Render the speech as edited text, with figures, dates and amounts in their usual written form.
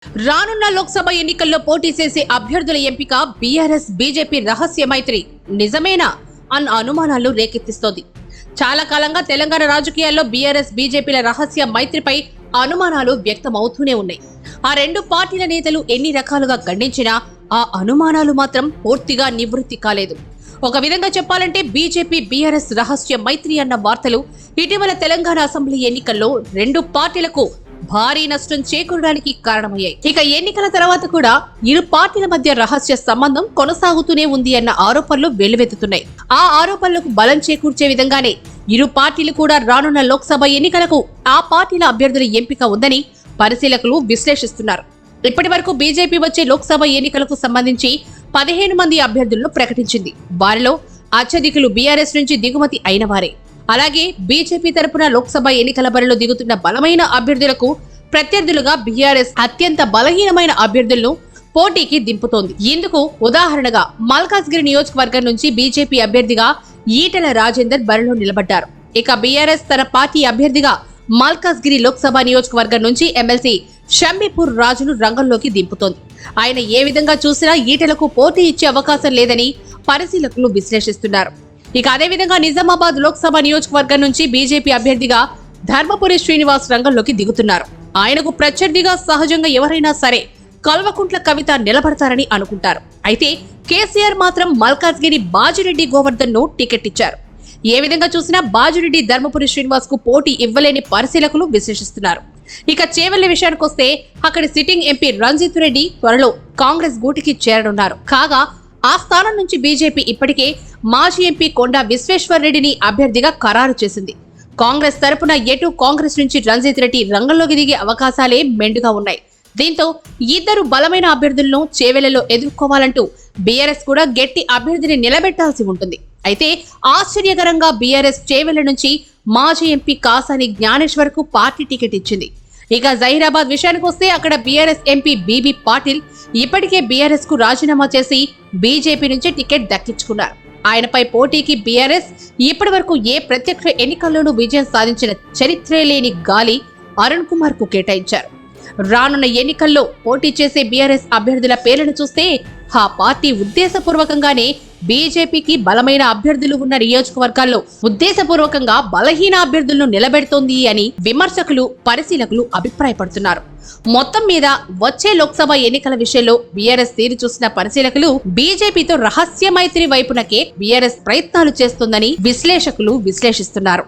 రానున్న లోక్సభ ఎన్నికల్లో పోటీ చేసే అభ్యర్థుల ఎంపిక బీఆర్ఎస్ బీజేపీ రహస్య మైత్రి నిజమేనా అన్న అనుమానాలు రేకెత్తిస్తోంది. చాలా కాలంగా తెలంగాణ రాజకీయాల్లో బీఆర్ఎస్ బీజేపీల రహస్య మైత్రిపై అనుమానాలు వ్యక్తమవుతూనే ఉన్నాయి. ఆ రెండు పార్టీల నేతలు ఎన్ని రకాలుగా ఖండించినా ఆ అనుమానాలు మాత్రం పూర్తిగా నివృత్తి కాలేదు. ఒక విధంగా చెప్పాలంటే బీజేపీ బీఆర్ఎస్ రహస్య మైత్రి అన్న వార్తలు ఇటీవల తెలంగాణ అసెంబ్లీ ఎన్నికల్లో రెండు పార్టీలకు భారీ నష్టం చేకూరడానికి కారణమయ్యాయి. ఇక ఎన్నికల తర్వాత కూడా ఇరు పార్టీల మధ్య రహస్య సంబంధం కొనసాగుతూనే ఉంది అన్న ఆరోపణలు వెల్లువెత్తుతున్నాయి. ఆ ఆరోపణలకు బలం చేకూర్చే విధంగానే ఇరు పార్టీలు కూడా రానున్న లోక్సభ ఎన్నికలకు ఆ పార్టీల అభ్యర్థుల ఎంపిక ఉందని పరిశీలకులు విశ్లేషిస్తున్నారు. ఇప్పటి వరకు బీజేపీ వచ్చే లోక్సభ ఎన్నికలకు సంబంధించి 15 మంది అభ్యర్థులను ప్రకటించింది. వారిలో అత్యధికులు బీఆర్ఎస్ నుంచి దిగుమతి అయిన వారే. అలాగే బీజేపీ తరపున లోక్సభ ఎన్నికల బరిలో దిగుతున్న బలమైన అభ్యర్థులకు ప్రత్యర్థులుగా బీఆర్ఎస్ అత్యంత బలహీనమైన అభ్యర్థులను పోటీకి దింపుతోంది. ఇందుకు ఉదాహరణగా మల్కాజ్గిరి నియోజకవర్గం నుంచి బీజేపీ అభ్యర్థిగా ఈటెల రాజేందర్ బరిలో నిలబడ్డారు. ఇక బీఆర్ఎస్ తన పార్టీ అభ్యర్థిగా మల్కాజ్గిరి లోక్సభ నియోజకవర్గం నుంచి ఎమ్మెల్సీ షంబీపూర్ రాజును రంగంలోకి దింపుతోంది. ఆయన ఏ విధంగా చూసినా ఈటెలకు పోటీ ఇచ్చే అవకాశం లేదని పరిశీలకులు విశ్లేషిస్తున్నారు. ఇక అదేవిధంగా నిజామాబాద్ లోక్సభ నియోజకవర్గం నుంచి బీజేపీ అభ్యర్థిగా ధర్మపురి శ్రీనివాస్ రంగంలోకి దిగుతున్నారు. ఆయనకు ప్రత్యర్థిగా సహజంగా ఎవరైనా సరే కల్వకుంట్ల కవిత నిలబడతారని అనుకుంటారు. అయితే కేసీఆర్ మాత్రం మల్కాజ్గిరి బాజిరెడ్డి గోవర్ధన్ ను టికెట్ ఇచ్చారు. ఏ విధంగా చూసినా బాజిరెడ్డి ధర్మపురి శ్రీనివాస్ కు పోటీ ఇవ్వలేని పరిశీలకులు విశ్లేషిస్తున్నారు. ఇక చేవెళ్ల విషయానికొస్తే అక్కడి సిట్టింగ్ ఎంపీ రంజిత్ రెడ్డి త్వరలో కాంగ్రెస్ గూటికి చేరనున్నారు. కాగా ఆ స్థానం నుంచి బీజేపీ ఇప్పటికే మాజీ ఎంపీ కొండా విశ్వేశ్వర్ రెడ్డిని అభ్యర్థిగా ఖరారు చేసింది. కాంగ్రెస్ తరపున ఎటు కాంగ్రెస్ నుంచి రంజిత్ రెడ్డి రంగంలోకి దిగే అవకాశాలే మెండుగా ఉన్నాయి. దీంతో ఇద్దరు బలమైన అభ్యర్థులను చేవెళ్లలో ఎదుర్కోవాలంటూ బీఆర్ఎస్ కూడా గట్టి అభ్యర్థిని నిలబెట్టాల్సి ఉంటుంది. అయితే ఆశ్చర్యకరంగా బీఆర్ఎస్ చేవెళ్ల నుంచి మాజీ ఎంపీ కాసాని జ్ఞానేశ్వర్ కు పార్టీ టికెట్ ఇచ్చింది. ఇక జహీరాబాద్ విషయానికి వస్తే అక్కడ బీఆర్ఎస్ ఎంపీ బీబీ పాటిల్ ఇప్పటికే బీఆర్ఎస్ కు రాజీనామా చేసి బీజేపీ నుంచి టికెట్ దక్కించుకున్నారు. ఆయనపై పోటీకి బీఆర్ఎస్ ఇప్పటి వరకు ఏ ప్రత్యక్ష ఎన్నికల్లోనూ విజయం సాధించిన చరిత్రే లేని గాలి అరుణ్ కుమార్ కు కేటాయించారు. రానున్న ఎన్నికల్లో పోటీ చేసే బీఆర్ఎస్ అభ్యర్థుల పేర్లను చూస్తే ఆ పార్టీ ఉద్దేశపూర్వకంగానే బీజేపీకి బలమైన అభ్యర్థులు ఉన్న నియోజకవర్గాల్లో ఉద్దేశపూర్వకంగా బలహీన అభ్యర్థులను నిలబెడుతోంది అని విమర్శకులు పరిశీలకులు అభిప్రాయపడుతున్నారు. మొత్తం మీద వచ్చే లోక్సభ ఎన్నికల విషయంలో బీఆర్ఎస్ తీరు చూసిన పరిశీలకులు బీజేపీతో రహస్య మైత్రి వైపునకే బీఆర్ఎస్ ప్రయత్నాలు చేస్తోందని విశ్లేషకులు విశ్లేషిస్తున్నారు.